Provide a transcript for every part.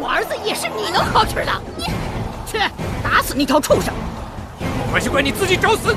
我儿子也是你能好取的。你，去打死那条畜生！还是怪你自己找死！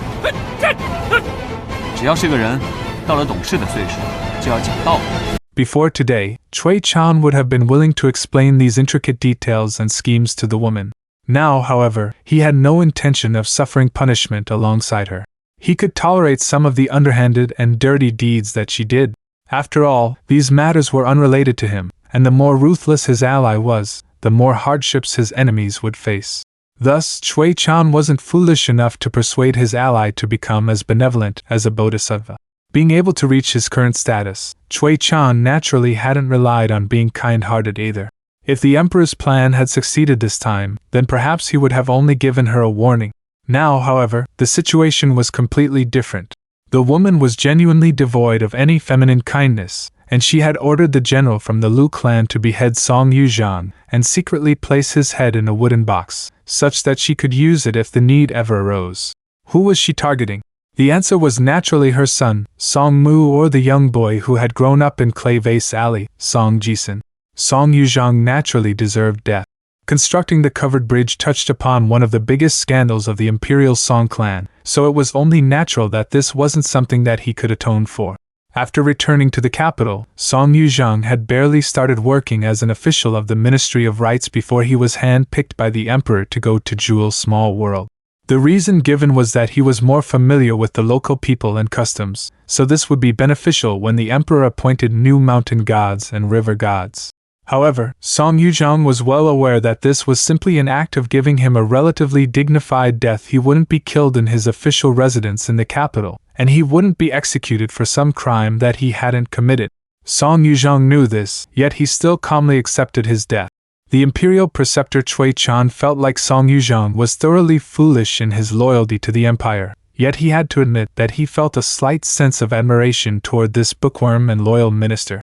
只要是个人，到了懂事的岁数，就要讲道理。Before today, Cui Chan would have been willing to explain these intricate details and schemes to the woman. Now, however, he had no intention of suffering punishment alongside her. He could tolerate some of the underhanded and dirty deeds that she did. After all, these matters were unrelated to him, and the more ruthless his ally was, the more hardships his enemies would face. Thus, Cui Chan wasn't foolish enough to persuade his ally to become as benevolent as a bodhisattva. Being able to reach his current status, Cui Chan naturally hadn't relied on being kind-hearted either. If the Emperor's plan had succeeded this time, then perhaps he would have only given her a warning. Now, however, the situation was completely different. The woman was genuinely devoid of any feminine kindness, and she had ordered the general from the Lu clan to behead Song Yuzhang and secretly place his head in a wooden box, such that she could use it if the need ever arose. Who was she targeting? The answer was naturally her son, Song Mu, or the young boy who had grown up in Clay Vase Alley, Song Jisun. Song Yuzhang naturally deserved death. Constructing the covered bridge touched upon one of the biggest scandals of the imperial Song clan, so it was only natural that this wasn't something that he could atone for. After returning to the capital, Song Yuzhang had barely started working as an official of the Ministry of Rites before he was hand-picked by the emperor to go to Jewel's small world. The reason given was that he was more familiar with the local people and customs, so this would be beneficial when the emperor appointed new mountain gods and river gods. However, Song Yuzhang was well aware that this was simply an act of giving him a relatively dignified death. He wouldn't be killed in his official residence in the capital, and he wouldn't be executed for some crime that he hadn't committed. Song Yuzhang knew this, yet he still calmly accepted his death. The imperial preceptor Cui Chan felt like Song Yuzhang was thoroughly foolish in his loyalty to the empire, yet he had to admit that he felt a slight sense of admiration toward this bookworm and loyal minister.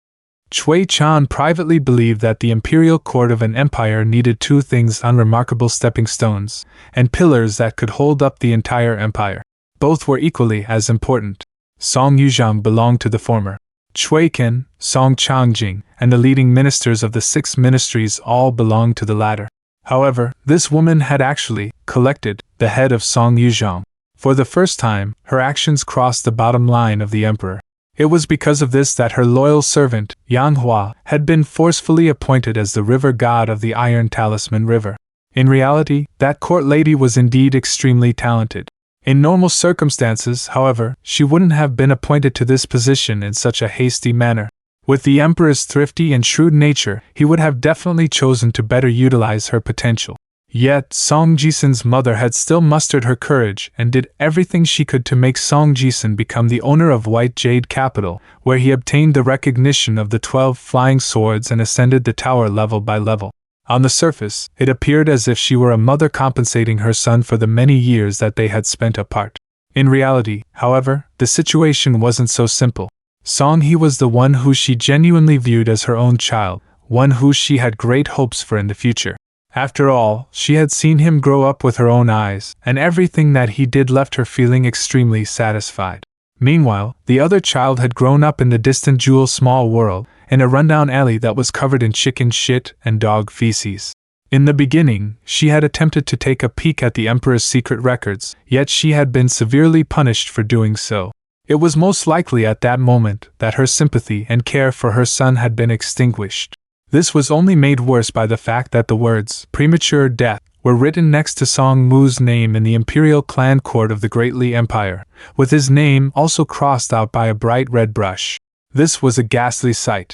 Cui Chan privately believed that the imperial court of an empire needed two things: unremarkable stepping stones, and pillars that could hold up the entire empire. Both were equally as important. Song Yuzhang belonged to the former. Cui Ken, Song Changjing, and the leading ministers of the 6 ministries all belonged to the latter. However, this woman had actually collected the head of Song Yuzhang. For the first time, her actions crossed the bottom line of the emperor. It was because of this that her loyal servant, donghua, had been forcefully appointed as the river god of the Iron Talisman River. In reality, that court lady was indeed extremely talented. In normal circumstances, however, she wouldn't have been appointed to this position in such a hasty manner. With the emperor's thrifty and shrewd nature, he would have definitely chosen to better utilize her potential. Yet, Song Jisun's mother had still mustered her courage and did everything she could to make Song Jisun become the owner of White Jade Capital, where he obtained the recognition of the 12 flying swords and ascended the tower level by level. On the surface, it appeared as if she were a mother compensating her son for the many years that they had spent apart. In reality, however, the situation wasn't so simple. Song He was the one who she genuinely viewed as her own child, one who she had great hopes for in the future. After all, she had seen him grow up with her own eyes, and everything that he did left her feeling extremely satisfied. Meanwhile, the other child had grown up in the distant Jewel small world, in a rundown alley that was covered in chicken shit and dog feces. In the beginning, she had attempted to take a peek at the Emperor's secret records, yet she had been severely punished for doing so. It was most likely at that moment that her sympathy and care for her son had been extinguished. This was only made worse by the fact that the words, "premature death," were written next to Song Mu's name in the imperial clan court of the Great Li Empire, with his name also crossed out by a bright red brush. This was a ghastly sight.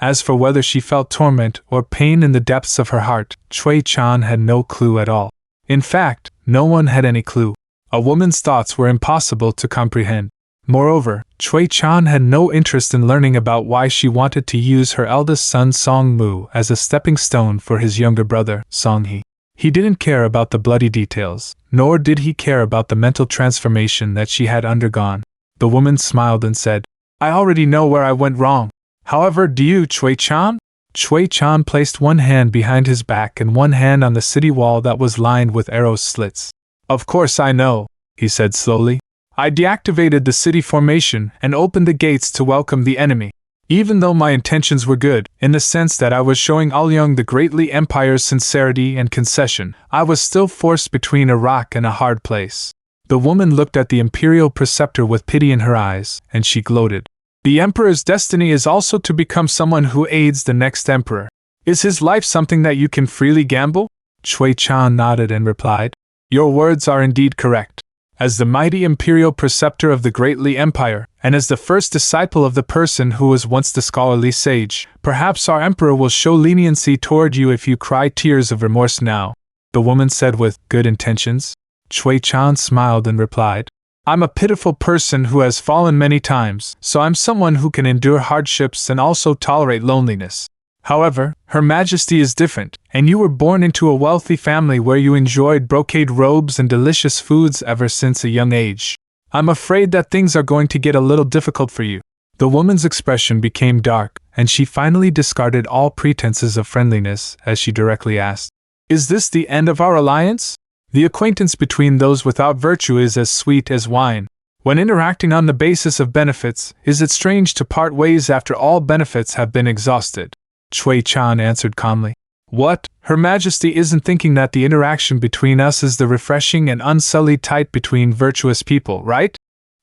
As for whether she felt torment or pain in the depths of her heart, Cui Chan had no clue at all. In fact, no one had any clue. A woman's thoughts were impossible to comprehend. Moreover, Cui Chan had no interest in learning about why she wanted to use her eldest son Song Mu as a stepping stone for his younger brother, Song He. He didn't care about the bloody details, nor did he care about the mental transformation that she had undergone. The woman smiled and said, "I already know where I went wrong. However, do you, Cui Chan?" Cui Chan placed one hand behind his back and one hand on the city wall that was lined with arrow slits. "Of course I know," he said slowly. "I deactivated the city formation and opened the gates to welcome the enemy. Even though my intentions were good, in the sense that I was showing Aoyang the Greatly Empire's sincerity and concession, I was still forced between a rock and a hard place. The woman looked at the imperial preceptor with pity in her eyes, and she gloated. The emperor's destiny is also to become someone who aids the next emperor. Is his life something that you can freely gamble? Cui Chan nodded and replied. Your words are indeed correct. As the mighty imperial preceptor of the Greatly Empire, and as the first disciple of the person who was once the scholarly sage, perhaps our emperor will show leniency toward you if you cry tears of remorse now, the woman said with good intentions. Cui Chan smiled and replied, I'm a pitiful person who has fallen many times, so I'm someone who can endure hardships and also tolerate loneliness. However, Her Majesty is different, and you were born into a wealthy family where you enjoyed brocade robes and delicious foods ever since a young age. I'm afraid that things are going to get a little difficult for you. The woman's expression became dark, and she finally discarded all pretenses of friendliness as she directly asked, Is this the end of our alliance? The acquaintance between those without virtue is as sweet as wine. When interacting on the basis of benefits, is it strange to part ways after all benefits have been exhausted? Cui Chan answered calmly. What? Her Majesty isn't thinking that the interaction between us is the refreshing and unsullied type between virtuous people, right?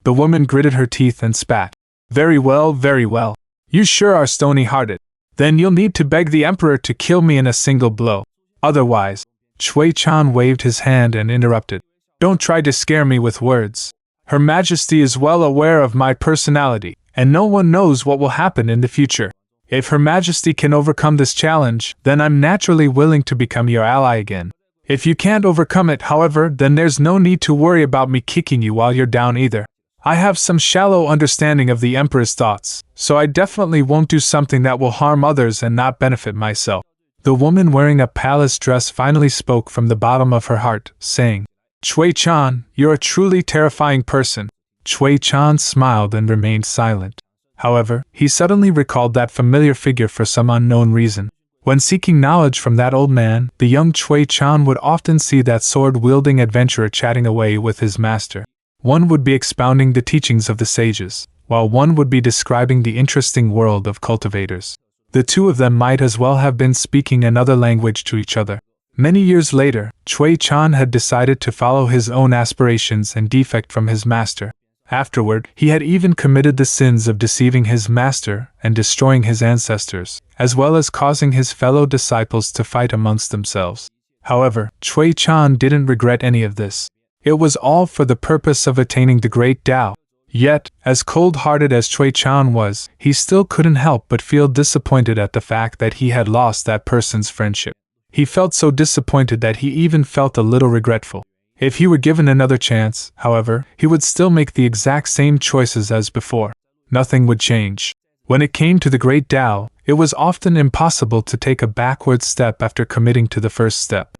The woman gritted her teeth and spat. Very well, very well. You sure are stony-hearted. Then you'll need to beg the Emperor to kill me in a single blow. Otherwise, Cui Chan waved his hand and interrupted. Don't try to scare me with words. Her Majesty is well aware of my personality, and no one knows what will happen in the future. If Her Majesty can overcome this challenge, then I'm naturally willing to become your ally again. If you can't overcome it, however, then there's no need to worry about me kicking you while you're down either. I have some shallow understanding of the Emperor's thoughts, so I definitely won't do something that will harm others and not benefit myself. The woman wearing a palace dress finally spoke from the bottom of her heart, saying, Cui Chan, you're a truly terrifying person. Cui Chan smiled and remained silent. However, he suddenly recalled that familiar figure for some unknown reason. When seeking knowledge from that old man, the young Cui Chan would often see that sword-wielding adventurer chatting away with his master. One would be expounding the teachings of the sages, while one would be describing the interesting world of cultivators. The two of them might as well have been speaking another language to each other. Many years later, Cui Chan had decided to follow his own aspirations and defect from his master. Afterward, he had even committed the sins of deceiving his master and destroying his ancestors, as well as causing his fellow disciples to fight amongst themselves. However, Cui Chan didn't regret any of this. It was all for the purpose of attaining the great Tao. Yet, as cold-hearted as Cui Chan was, he still couldn't help but feel disappointed at the fact that he had lost that person's friendship. He felt so disappointed that he even felt a little regretful. If he were given another chance, however, he would still make the exact same choices as before. Nothing would change. When it came to the great Tao, it was often impossible to take a backward step after committing to the first step.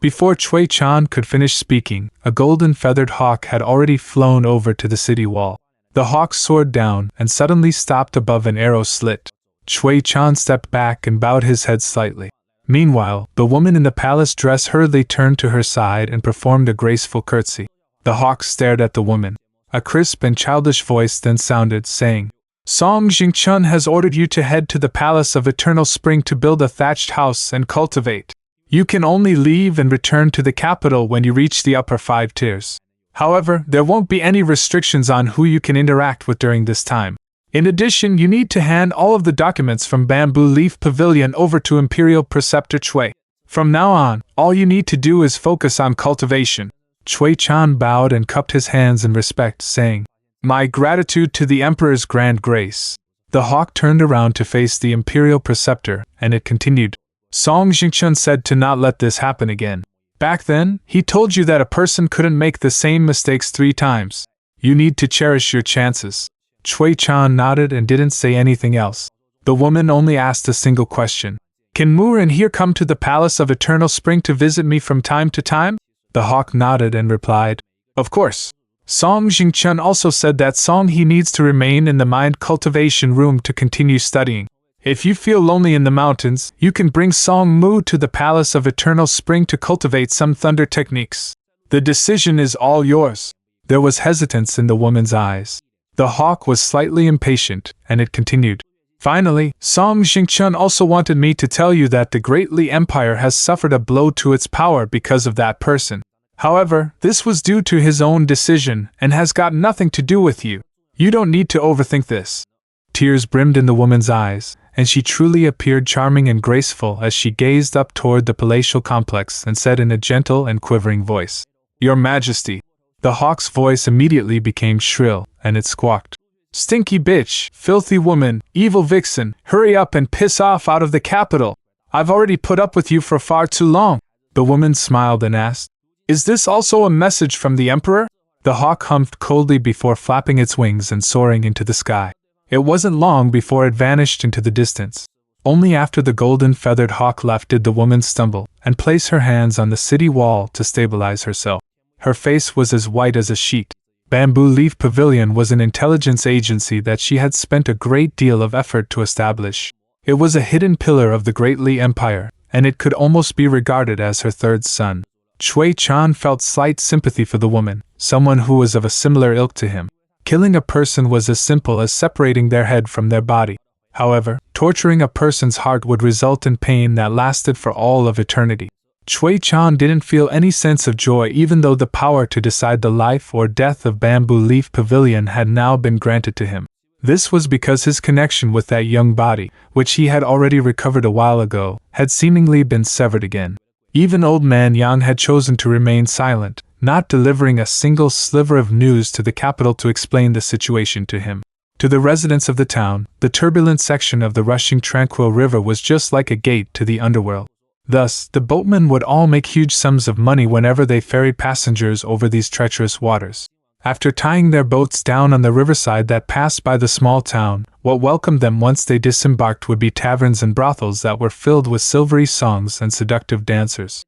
Before Cui Chan could finish speaking, a golden feathered hawk had already flown over to the city wall. The hawk soared down and suddenly stopped above an arrow slit. Cui Chan stepped back and bowed his head slightly. Meanwhile, the woman in the palace dress hurriedly turned to her side and performed a graceful curtsy. The hawk stared at the woman. A crisp and childish voice then sounded, saying, Song Jingchun has ordered you to head to the Palace of Eternal Spring to build a thatched house and cultivate. You can only leave and return to the capital when you reach the upper 5 tiers. However, there won't be any restrictions on who you can interact with during this time. In addition, you need to hand all of the documents from Bamboo Leaf Pavilion over to Imperial Preceptor Cui. From now on, all you need to do is focus on cultivation. Cui Chan bowed and cupped his hands in respect, saying, My gratitude to the Emperor's grand grace. The hawk turned around to face the Imperial Preceptor, and it continued. Song Jingchun said to not let this happen again. Back then, he told you that a person couldn't make the same mistakes 3 times. You need to cherish your chances. Cui Chan nodded and didn't say anything else. The woman only asked a single question. Can Moore and here come to the Palace of Eternal Spring to visit me from time to time? The hawk nodded and replied, Of course. Song Jingchun also said that Song he needs to remain in the mind cultivation room to continue studying. If you feel lonely in the mountains, you can bring Song Mu to the Palace of Eternal Spring to cultivate some thunder techniques. The decision is all yours. There was hesitance in the woman's eyes. The hawk was slightly impatient, and it continued. Finally, Song Xingchun also wanted me to tell you that the Great Li Empire has suffered a blow to its power because of that person. However, this was due to his own decision and has got nothing to do with you. You don't need to overthink this. Tears brimmed in the woman's eyes, and she truly appeared charming and graceful as she gazed up toward the palatial complex and said in a gentle and quivering voice, "Your Majesty." The hawk's voice immediately became shrill, and it squawked, "Stinky bitch, filthy woman, evil vixen, hurry up and piss off out of the capital. I've already put up with you for far too long." The woman smiled and asked, "Is this also a message from the Emperor?" The hawk humped coldly before flapping its wings and soaring into the sky. It wasn't long before it vanished into the distance. Only after the golden feathered hawk left did the woman stumble and place her hands on the city wall to stabilize herself. Her face was as white as a sheet. Bamboo Leaf Pavilion was an intelligence agency that she had spent a great deal of effort to establish. It was a hidden pillar of the Great Li Empire, and it could almost be regarded as her third son. Cui Chan felt slight sympathy for the woman, someone who was of a similar ilk to him. Killing a person was as simple as separating their head from their body. However, torturing a person's heart would result in pain that lasted for all of eternity. Cui Chan didn't feel any sense of joy even though the power to decide the life or death of Bamboo Leaf Pavilion had now been granted to him. This was because his connection with that young body, which he had already recovered a while ago, had seemingly been severed again. Even old man Yang had chosen to remain silent, not delivering a single sliver of news to the capital to explain the situation to him. To the residents of the town, the turbulent section of the rushing tranquil river was just like a gate to the underworld. Thus, the boatmen would all make huge sums of money whenever they ferried passengers over these treacherous waters. After tying their boats down on the riverside that passed by the small town, what welcomed them once they disembarked would be taverns and brothels that were filled with silvery songs and seductive dancers.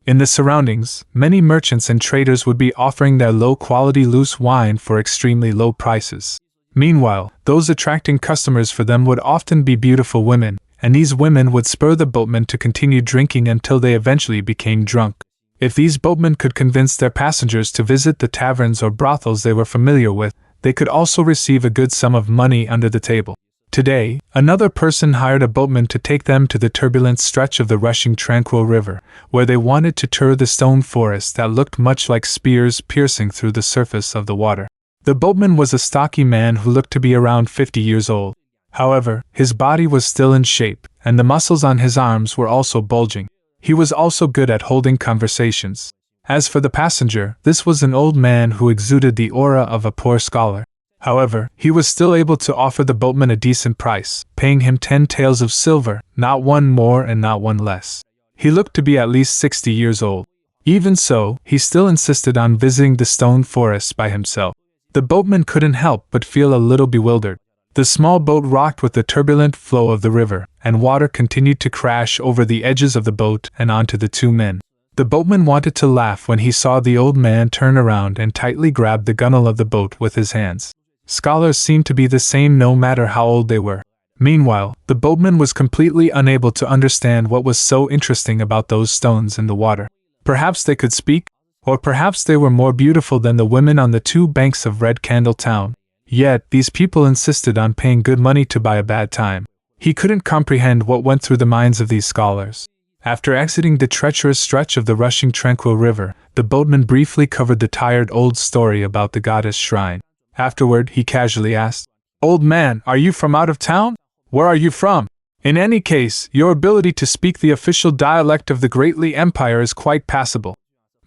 In the surroundings, many merchants and traders would be offering their low-quality loose wine for extremely low prices. Meanwhile, those attracting customers for them would often be beautiful women, and these women would spur the boatmen to continue drinking until they eventually became drunk. If these boatmen could convince their passengers to visit the taverns or brothels they were familiar with, they could also receive a good sum of money under the table. Today, another person hired a boatman to take them to the turbulent stretch of the rushing tranquil river, where they wanted to tour the stone forest that looked much like spears piercing through the surface of the water. The boatman was a stocky man who looked to be around 50 years old. However, his body was still in shape, and the muscles on his arms were also bulging. He was also good at holding conversations. As for the passenger, this was an old man who exuded the aura of a poor scholar. However, he was still able to offer the boatman a decent price, paying him 10 taels of silver, not one more and not one less. He looked to be at least 60 years old. Even so, he still insisted on visiting the stone forest by himself. The boatman couldn't help but feel a little bewildered. The small boat rocked with the turbulent flow of the river, and water continued to crash over the edges of the boat and onto the two men. The boatman wanted to laugh when he saw the old man turn around and tightly grab the gunwale of the boat with his hands. Scholars seemed to be the same no matter how old they were. Meanwhile, the boatman was completely unable to understand what was so interesting about those stones in the water. Perhaps they could speak? Or perhaps they were more beautiful than the women on the two banks of Red Candle Town. Yet, these people insisted on paying good money to buy a bad time. He couldn't comprehend what went through the minds of these scholars. After exiting the treacherous stretch of the rushing tranquil river, the boatman briefly covered the tired old story about the goddess shrine. Afterward, he casually asked, "Old man, are you from out of town? Where are you from? In any case, your ability to speak the official dialect of the Great Li Empire is quite passable."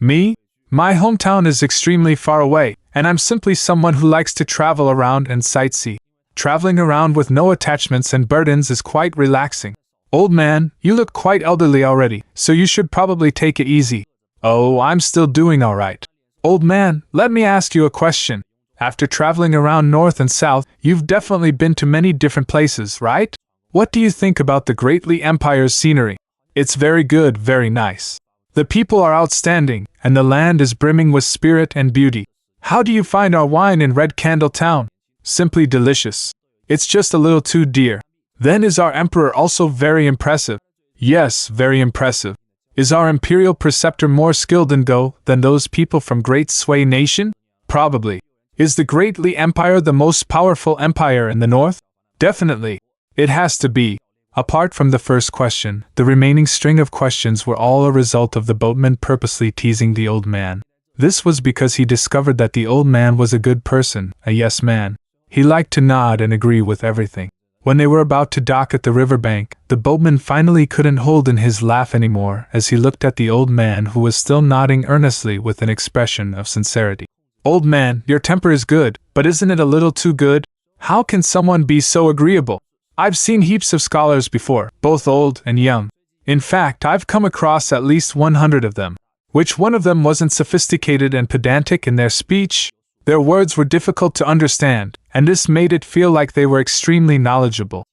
"Me? My hometown is extremely far away, and I'm simply someone who likes to travel around and sightsee. Traveling around with no attachments and burdens is quite relaxing." "Old man, you look quite elderly already, so you should probably take it easy." "Oh, I'm still doing all right." "Old man, let me ask you a question. After traveling around north and south, you've definitely been to many different places, right? What do you think about the Great Li Empire's scenery?" "It's very good, very nice. The people are outstanding, and the land is brimming with spirit and beauty. How do you find our wine in Red Candle Town?" "Simply delicious. It's just a little too dear." "Then is our emperor also very impressive?" "Yes, very impressive." "Is our imperial preceptor more skilled in Go than those people from Great Sui Nation?" "Probably." "Is the Great Li Empire the most powerful empire in the north?" "Definitely." It has to be. Apart from the first question, the remaining string of questions were all a result of the boatman purposely teasing the old man. This was because he discovered that the old man was a good person, a yes man. He liked to nod and agree with everything. When they were about to dock at the riverbank, the boatman finally couldn't hold in his laugh anymore as he looked at the old man who was still nodding earnestly with an expression of sincerity. Old man, your temper is good, but isn't it a little too good? How can someone be so agreeable? I've seen heaps of scholars before, both old and young. In fact, I've come across at least 100 of them. Which one of them wasn't sophisticated and pedantic in their speech? Their words were difficult to understand, and this made it feel like they were extremely knowledgeable.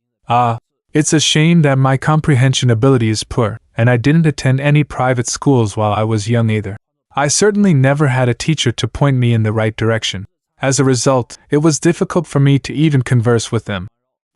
It's a shame that my comprehension ability is poor, and I didn't attend any private schools while I was young either. I certainly never had a teacher to point me in the right direction. As a result, it was difficult for me to even converse with them.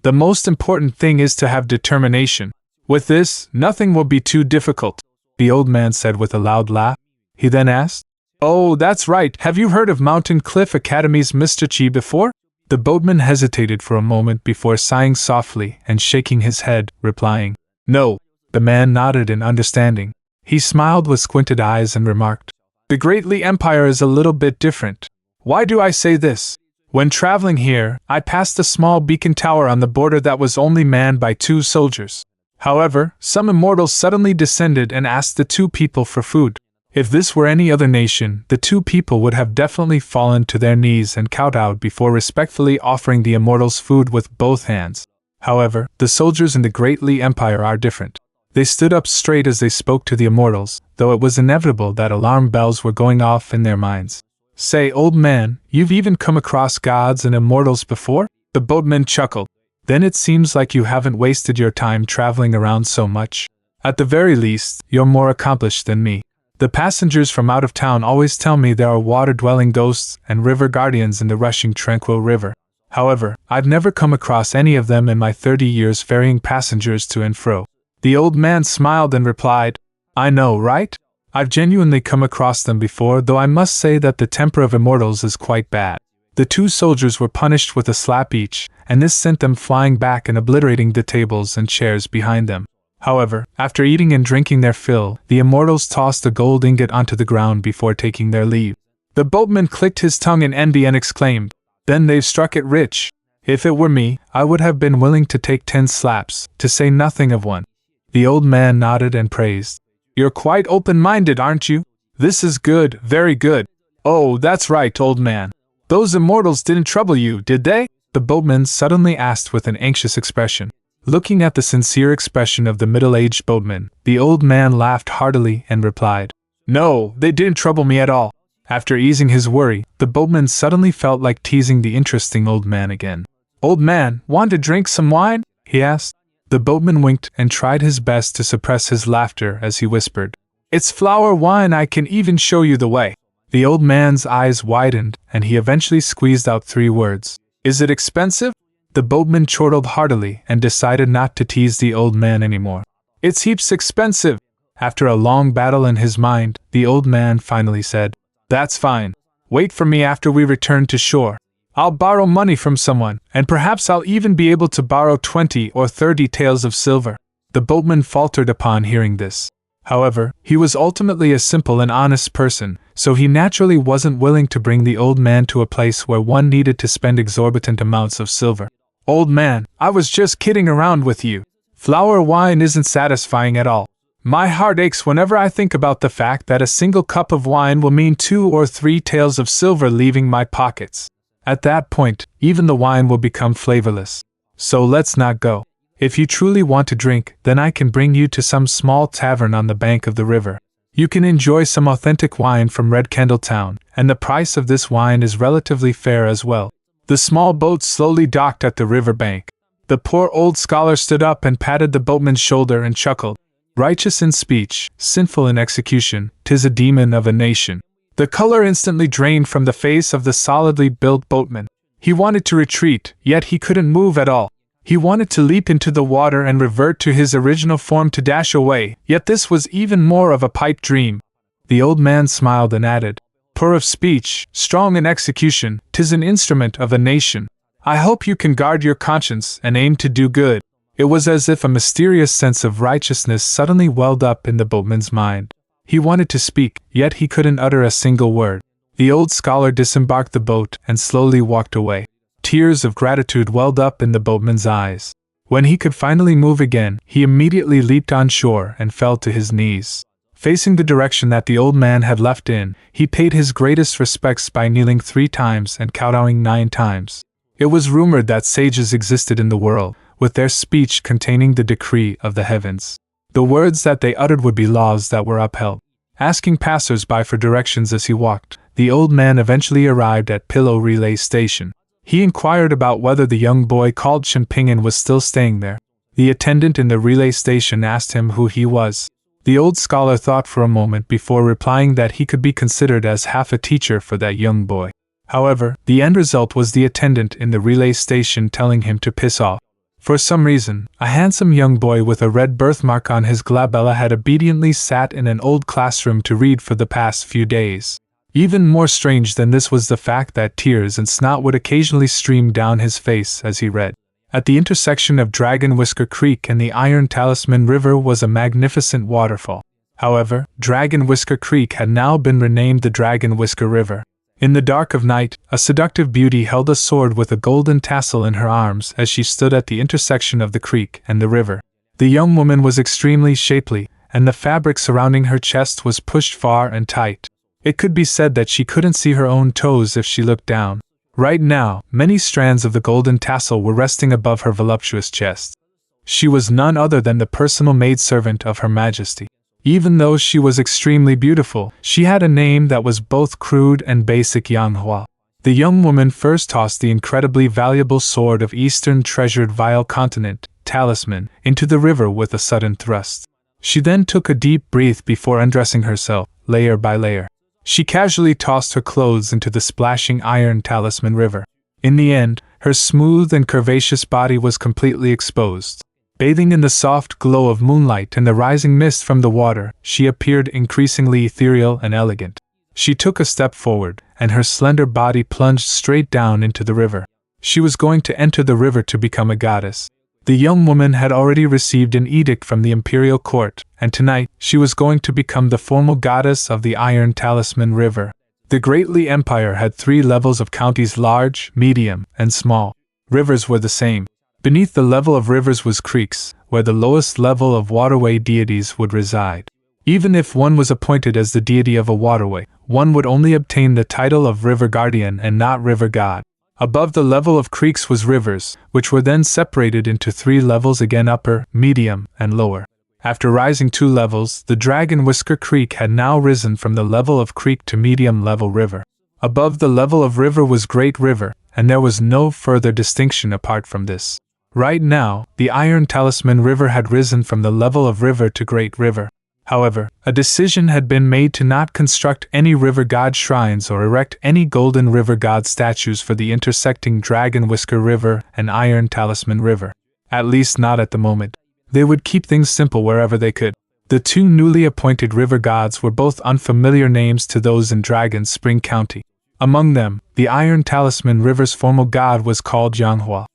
The most important thing is to have determination. With this, nothing will be too difficult, the old man said with a loud laugh. He then asked, "Oh, that's right, have you heard of Mountain Cliff Academy's Mr. Chi before?" The boatman hesitated for a moment before sighing softly and shaking his head, replying, "No." The man nodded in understanding. He smiled with squinted eyes and remarked, "The Great Li Empire is a little bit different. Why do I say this? When traveling here, I passed a small beacon tower on the border that was only manned by 2 soldiers. However, some immortals suddenly descended and asked the 2 people for food. If this were any other nation, the 2 people would have definitely fallen to their knees and kowtowed before respectfully offering the immortals food with both hands. However, the soldiers in the Great Li Empire are different. They stood up straight as they spoke to the immortals, though it was inevitable that alarm bells were going off in their minds. Say, old man, you've even come across gods and immortals before?" The boatman chuckled. "Then it seems like you haven't wasted your time traveling around so much. At the very least, you're more accomplished than me. The passengers from out of town always tell me there are water-dwelling ghosts and river guardians in the rushing tranquil river. However, I've never come across any of them in my 30 years ferrying passengers to and fro." The old man smiled and replied, "I know, right? I've genuinely come across them before, though I must say that the temper of immortals is quite bad." The 2 soldiers were punished with a slap each, and this sent them flying back and obliterating the tables and chairs behind them. However, after eating and drinking their fill, the immortals tossed a gold ingot onto the ground before taking their leave. The boatman clicked his tongue in envy and exclaimed, "Then they've struck it rich. If it were me, I would have been willing to take 10 slaps, to say nothing of 1. The old man nodded and praised. "You're quite open-minded, aren't you? This is good, very good. Oh, that's right, old man. Those immortals didn't trouble you, did they?" the boatman suddenly asked with an anxious expression. Looking at the sincere expression of the middle-aged boatman, the old man laughed heartily and replied, "No, they didn't trouble me at all." After easing his worry, the boatman suddenly felt like teasing the interesting old man again. "Old man, want to drink some wine?" he asked. The boatman winked and tried his best to suppress his laughter as he whispered, "It's flower wine, I can even show you the way." The old man's eyes widened, and he eventually squeezed out 3 words. "Is it expensive?" The boatman chortled heartily and decided not to tease the old man anymore. "It's heaps expensive." After a long battle in his mind, the old man finally said, "That's fine. Wait for me after we return to shore. I'll borrow money from someone, and perhaps I'll even be able to borrow 20 or 30 taels of silver." The boatman faltered upon hearing this. However, he was ultimately a simple and honest person, so he naturally wasn't willing to bring the old man to a place where one needed to spend exorbitant amounts of silver. "Old man, I was just kidding around with you. Flower wine isn't satisfying at all. My heart aches whenever I think about the fact that a single cup of wine will mean 2 or 3 taels of silver leaving my pockets. At that point, even the wine will become flavorless. So let's not go. If you truly want to drink, then I can bring you to some small tavern on the bank of the river. You can enjoy some authentic wine from Red Candle Town, and the price of this wine is relatively fair as well." The small boat slowly docked at the river bank. The poor old scholar stood up and patted the boatman's shoulder and chuckled. "Righteous in speech, sinful in execution, 'tis a demon of a nation." The color instantly drained from the face of the solidly built boatman. He wanted to retreat, yet he couldn't move at all. He wanted to leap into the water and revert to his original form to dash away, yet this was even more of a pipe dream. The old man smiled and added, "Poor of speech, strong in execution, 'tis an instrument of a nation. I hope you can guard your conscience and aim to do good." It was as if a mysterious sense of righteousness suddenly welled up in the boatman's mind. He wanted to speak, yet he couldn't utter a single word. The old scholar disembarked the boat and slowly walked away. Tears of gratitude welled up in the boatman's eyes. When he could finally move again, he immediately leaped on shore and fell to his knees. Facing the direction that the old man had left in, he paid his greatest respects by kneeling 3 times and kowtowing 9 times. It was rumored that sages existed in the world, with their speech containing the decree of the heavens. The words that they uttered would be laws that were upheld. Asking passers-by for directions as he walked, the old man eventually arrived at Pillow Relay Station. He inquired about whether the young boy called Shenping'an was still staying there. The attendant in the relay station asked him who he was. The old scholar thought for a moment before replying that he could be considered as half a teacher for that young boy. However, the end result was the attendant in the relay station telling him to piss off. For some reason, a handsome young boy with a red birthmark on his glabella had obediently sat in an old classroom to read for the past few days. Even more strange than this was the fact that tears and snot would occasionally stream down his face as he read. At the intersection of Dragon Whisker Creek and the Iron Talisman River was a magnificent waterfall. However, Dragon Whisker Creek had now been renamed the Dragon Whisker River. In the dark of night, a seductive beauty held a sword with a golden tassel in her arms as she stood at the intersection of the creek and the river. The young woman was extremely shapely, and the fabric surrounding her chest was pushed far and tight. It could be said that she couldn't see her own toes if she looked down. Right now, many strands of the golden tassel were resting above her voluptuous chest. She was none other than the personal maidservant of Her Majesty. Even though she was extremely beautiful, she had a name that was both crude and basic: donghua. The young woman first tossed the incredibly valuable sword of Eastern treasured Vile Continent, Talisman, into the river with a sudden thrust. She then took a deep breath before undressing herself, layer by layer. She casually tossed her clothes into the splashing Iron Talisman River. In the end, her smooth and curvaceous body was completely exposed. Bathing in the soft glow of moonlight and the rising mist from the water, she appeared increasingly ethereal and elegant. She took a step forward, and her slender body plunged straight down into the river. She was going to enter the river to become a goddess. The young woman had already received an edict from the imperial court, and tonight she was going to become the formal goddess of the Iron Talisman River. The Great Li Empire had 3 levels of counties: large, medium, and small. Rivers were the same. Beneath the level of rivers was creeks, where the lowest level of waterway deities would reside. Even if one was appointed as the deity of a waterway, one would only obtain the title of river guardian and not river god. Above the level of creeks was rivers, which were then separated into 3 levels again: upper, medium, and lower. After rising 2 levels, the Dragon Whisker Creek had now risen from the level of creek to medium-level river. Above the level of river was Great River, and there was no further distinction apart from this. Right now, the Iron Talisman River had risen from the level of river to Great River. However, a decision had been made to not construct any river god shrines or erect any golden river god statues for the intersecting Dragon Whisker River and Iron Talisman River. At least not at the moment. They would keep things simple wherever they could. The 2 newly appointed river gods were both unfamiliar names to those in Dragon Spring County. Among them, the Iron Talisman River's formal god was called donghua.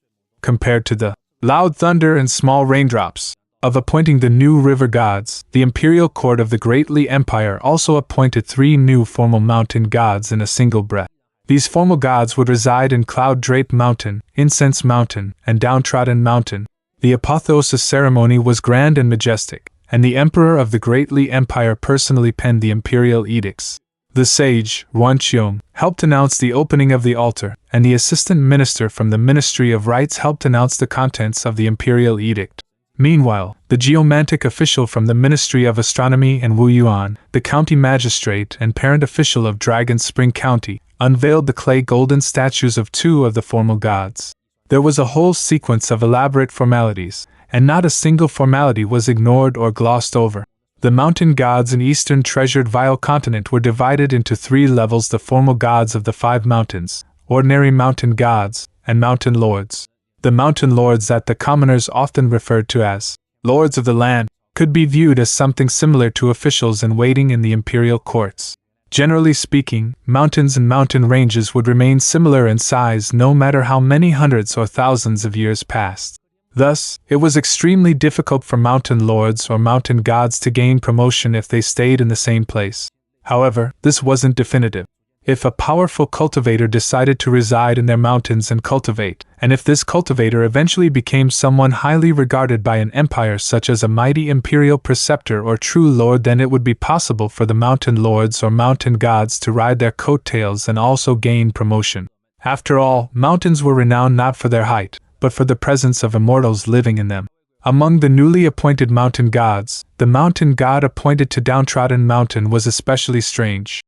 Compared to the loud thunder and small raindrops of appointing the new river gods, the imperial court of the Great Li Empire also appointed 3 new formal mountain gods in a single breath. These formal gods would reside in Cloud-Draped Mountain, Incense Mountain, and Downtrodden Mountain. The apotheosis ceremony was grand and majestic, and the emperor of the Great Li Empire personally penned the imperial edicts. The sage, Wanqiong, helped announce the opening of the altar, and the assistant minister from the Ministry of Rites helped announce the contents of the imperial edict. Meanwhile, the geomantic official from the Ministry of Astronomy and Wu Yuan, the county magistrate and parent official of Dragon Spring County, unveiled the clay golden statues of 2 of the formal gods. There was a whole sequence of elaborate formalities, and not a single formality was ignored or glossed over. The mountain gods in Eastern Treasured Vile Continent were divided into 3 levels: the formal gods of the 5 mountains, ordinary mountain gods, and mountain lords. The mountain lords that the commoners often referred to as lords of the land could be viewed as something similar to officials in waiting in the imperial courts. Generally speaking, mountains and mountain ranges would remain similar in size no matter how many hundreds or thousands of years passed. Thus, it was extremely difficult for mountain lords or mountain gods to gain promotion if they stayed in the same place. However, this wasn't definitive. If a powerful cultivator decided to reside in their mountains and cultivate, and if this cultivator eventually became someone highly regarded by an empire such as a mighty imperial preceptor or true lord, then it would be possible for the mountain lords or mountain gods to ride their coattails and also gain promotion. After all, mountains were renowned not for their height, but for the presence of immortals living in them. Among the newly appointed mountain gods, the mountain god appointed to Downtrodden Mountain was especially strange.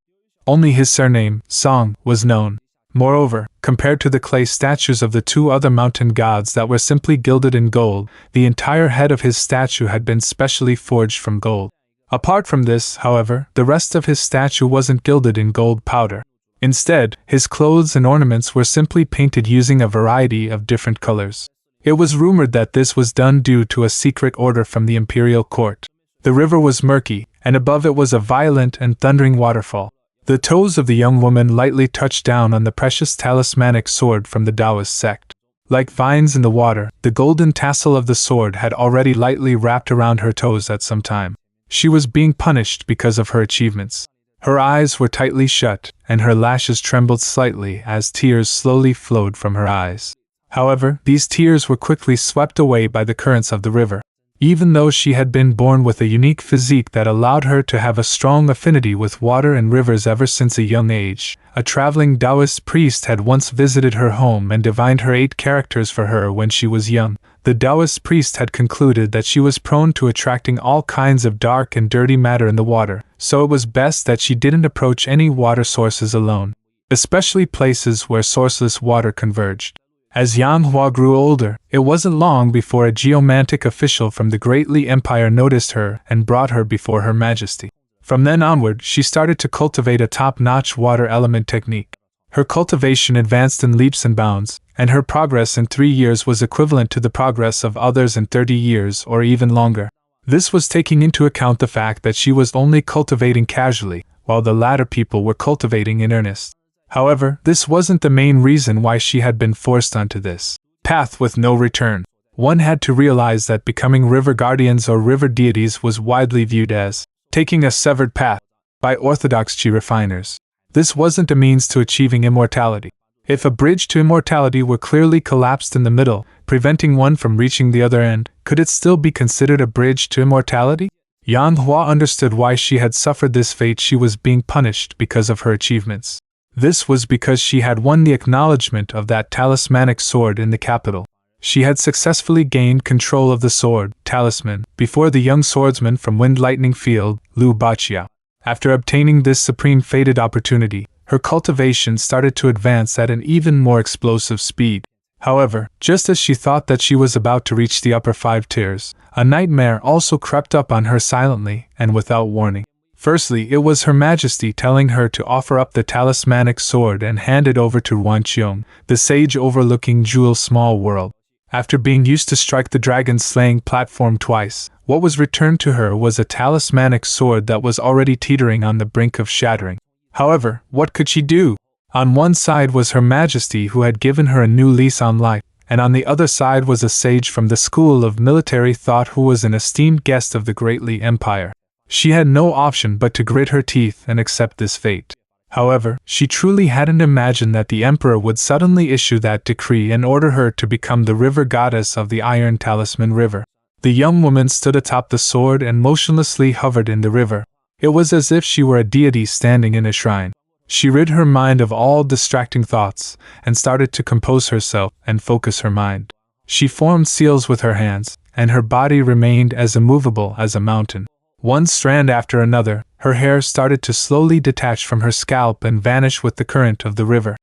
Only his surname, Song, was known. Moreover, compared to the clay statues of the two other mountain gods that were simply gilded in gold, the entire head of his statue had been specially forged from gold. Apart from this, however, the rest of his statue wasn't gilded in gold powder. Instead, his clothes and ornaments were simply painted using a variety of different colors. It was rumored that this was done due to a secret order from the imperial court. The river was murky, and above it was a violent and thundering waterfall. The toes of the young woman lightly touched down on the precious talismanic sword from the Taoist sect. Like vines in the water, the golden tassel of the sword had already lightly wrapped around her toes at some time. She was being punished because of her achievements. Her eyes were tightly shut, and her lashes trembled slightly as tears slowly flowed from her eyes. However, these tears were quickly swept away by the currents of the river. Even though she had been born with a unique physique that allowed her to have a strong affinity with water and rivers ever since a young age, a traveling Taoist priest had once visited her home and divined her 8 characters for her when she was young. The Taoist priest had concluded that she was prone to attracting all kinds of dark and dirty matter in the water, so it was best that she didn't approach any water sources alone, especially places where sourceless water converged. As Donghua grew older, it wasn't long before a geomantic official from the Great Li Empire noticed her and brought her before Her Majesty. From then onward, she started to cultivate a top-notch water element technique. Her cultivation advanced in leaps and bounds, and her progress in 3 years was equivalent to the progress of others in 30 years or even longer. This was taking into account the fact that she was only cultivating casually, while the latter people were cultivating in earnest. However, this wasn't the main reason why she had been forced onto this path with no return. One had to realize that becoming river guardians or river deities was widely viewed as taking a severed path by orthodox chi refiners. This wasn't a means to achieving immortality. If a bridge to immortality were clearly collapsed in the middle, preventing one from reaching the other end, could it still be considered a bridge to immortality? Donghua understood why she had suffered this fate. She was being punished because of her achievements. This was because she had won the acknowledgement of that talismanic sword in the capital. She had successfully gained control of the sword, talisman, before the young swordsman from Wind Lightning Field, Lu Baqiao. After obtaining this supreme fated opportunity, her cultivation started to advance at an even more explosive speed. However, just as she thought that she was about to reach the upper 5 tiers, a nightmare also crept up on her silently and without warning. Firstly, it was Her Majesty telling her to offer up the talismanic sword and hand it over to Wanqiong, the sage overlooking Jewel's small world. After being used to strike the dragon-slaying platform twice, what was returned to her was a talismanic sword that was already teetering on the brink of shattering. However, what could she do? On one side was Her Majesty, who had given her a new lease on life, and on the other side was a sage from the School of Military Thought who was an esteemed guest of the Great Li Empire. She had no option but to grit her teeth and accept this fate. However, she truly hadn't imagined that the Emperor would suddenly issue that decree and order her to become the river goddess of the Iron Talisman River. The young woman stood atop the sword and motionlessly hovered in the river. It was as if she were a deity standing in a shrine. She rid her mind of all distracting thoughts and started to compose herself and focus her mind. She formed seals with her hands, and her body remained as immovable as a mountain. One strand after another, her hair started to slowly detach from her scalp and vanish with the current of the river.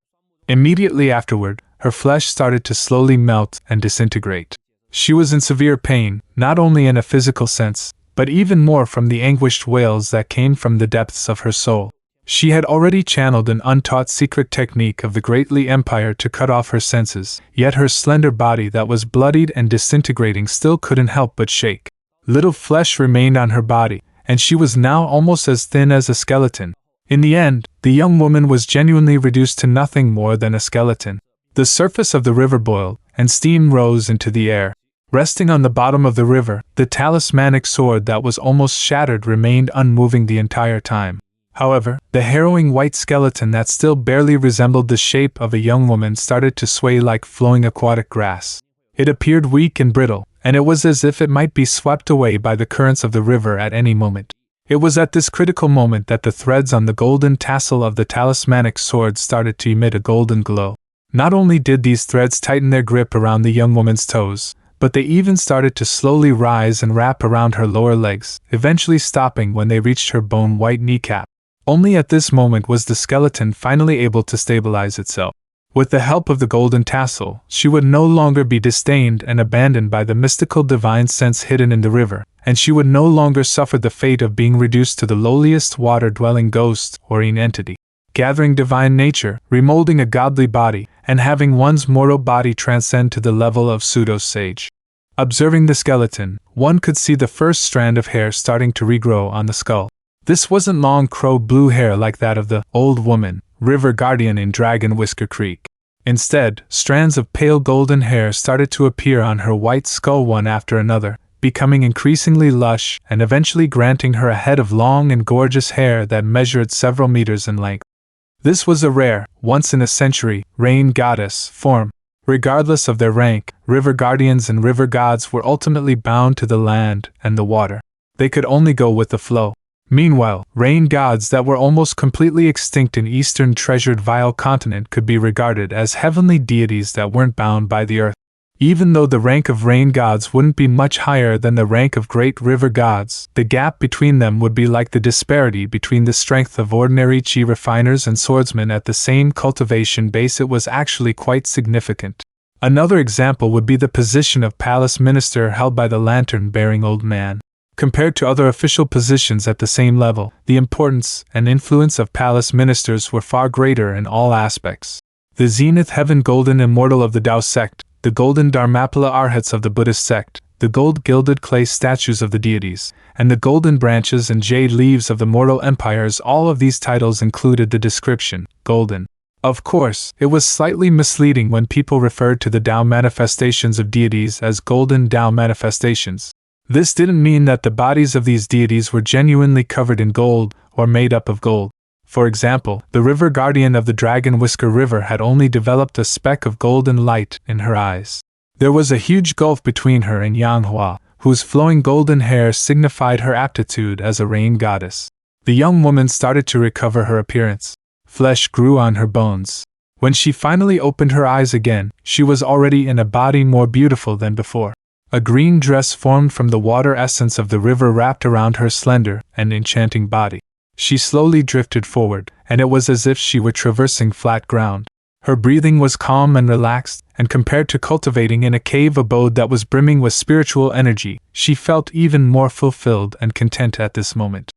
Immediately afterward, her flesh started to slowly melt and disintegrate. She was in severe pain, not only in a physical sense, but even more from the anguished wails that came from the depths of her soul. She had already channeled an untaught secret technique of the Great Li Empire to cut off her senses, yet her slender body that was bloodied and disintegrating still couldn't help but shake. Little flesh remained on her body, and she was now almost as thin as a skeleton. In the end, the young woman was genuinely reduced to nothing more than a skeleton. The surface of the river boiled, and steam rose into the air. Resting on the bottom of the river, the talismanic sword that was almost shattered remained unmoving the entire time. However, the harrowing white skeleton that still barely resembled the shape of a young woman started to sway like flowing aquatic grass. It appeared weak and brittle, and it was as if it might be swept away by the currents of the river at any moment. It was at this critical moment that the threads on the golden tassel of the talismanic sword started to emit a golden glow. Not only did these threads tighten their grip around the young woman's toes, but they even started to slowly rise and wrap around her lower legs, eventually stopping when they reached her bone-white kneecap. Only at this moment was the skeleton finally able to stabilize itself. With the help of the golden tassel, she would no longer be disdained and abandoned by the mystical divine sense hidden in the river, and she would no longer suffer the fate of being reduced to the lowliest water-dwelling ghost or entity. Gathering divine nature, remolding a godly body, and having one's mortal body transcend to the level of pseudo-sage. Observing the skeleton, one could see the first strand of hair starting to regrow on the skull. This wasn't long crow-blue hair like that of the old woman, river guardian in Dragon Whisker Creek. Instead, strands of pale golden hair started to appear on her white skull one after another, becoming increasingly lush and eventually granting her a head of long and gorgeous hair that measured several meters in length. This was a rare, once-in-a-century, rain goddess form. Regardless of their rank, river guardians and river gods were ultimately bound to the land and the water. They could only go with the flow. Meanwhile, rain gods that were almost completely extinct in Eastern Treasured Vile Continent could be regarded as heavenly deities that weren't bound by the earth. Even though the rank of rain gods wouldn't be much higher than the rank of great river gods, the gap between them would be like the disparity between the strength of ordinary chi refiners and swordsmen at the same cultivation base. It was actually quite significant. Another example would be the position of palace minister held by the lantern-bearing old man. Compared to other official positions at the same level, the importance and influence of palace ministers were far greater in all aspects. The Zenith Heaven Golden Immortal of the Tao sect, the golden Dharmapala Arhats of the Buddhist sect, the gold-gilded clay statues of the deities, and the golden branches and jade leaves of the mortal empires, all of these titles included the description, golden. Of course, it was slightly misleading when people referred to the Tao manifestations of deities as golden Tao manifestations. This didn't mean that the bodies of these deities were genuinely covered in gold or made up of gold. For example, the river guardian of the Dragon Whisker River had only developed a speck of golden light in her eyes. There was a huge gulf between her and Donghua, whose flowing golden hair signified her aptitude as a rain goddess. The young woman started to recover her appearance. Flesh grew on her bones. When she finally opened her eyes again, she was already in a body more beautiful than before. A green dress formed from the water essence of the river wrapped around her slender and enchanting body. She slowly drifted forward, and it was as if she were traversing flat ground. Her breathing was calm and relaxed, and compared to cultivating in a cave abode that was brimming with spiritual energy, she felt even more fulfilled and content at this moment.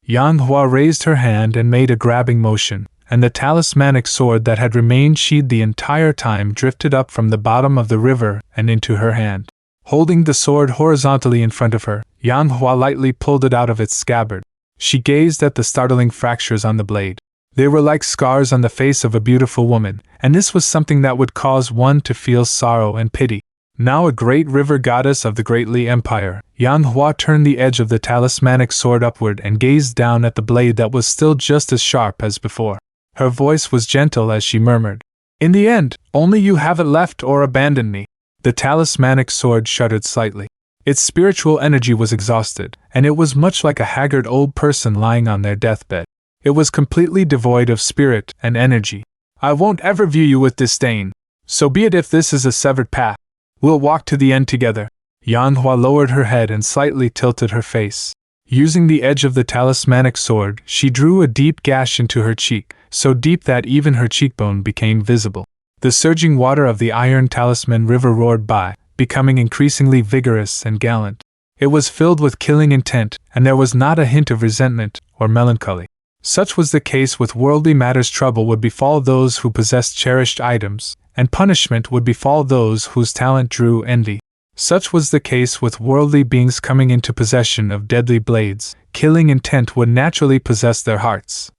Donghua raised her hand and made a grabbing motion, and the talismanic sword that had remained sheathed the entire time drifted up from the bottom of the river and into her hand. Holding the sword horizontally in front of her, Donghua lightly pulled it out of its scabbard. She gazed at the startling fractures on the blade. They were like scars on the face of a beautiful woman, and this was something that would cause one to feel sorrow and pity. Now a great river goddess of the Great Li Empire, Donghua turned the edge of the talismanic sword upward and gazed down at the blade that was still just as sharp as before. Her voice was gentle as she murmured, "In the end, only you have it left or abandoned me." The talismanic sword shuddered slightly. Its spiritual energy was exhausted, and it was much like a haggard old person lying on their deathbed. It was completely devoid of spirit and energy. "I won't ever view you with disdain. So be it if this is a severed path. We'll walk to the end together." Donghua lowered her head and slightly tilted her face. Using the edge of the talismanic sword, she drew a deep gash into her cheek, so deep that even her cheekbone became visible. The surging water of the Iron Talisman River roared by, becoming increasingly vigorous and gallant. It was filled with killing intent, and there was not a hint of resentment or melancholy. Such was the case with worldly matters. Trouble would befall those who possessed cherished items, and punishment would befall those whose talent drew envy. Such was the case with worldly beings coming into possession of deadly blades. Killing intent would naturally possess their hearts,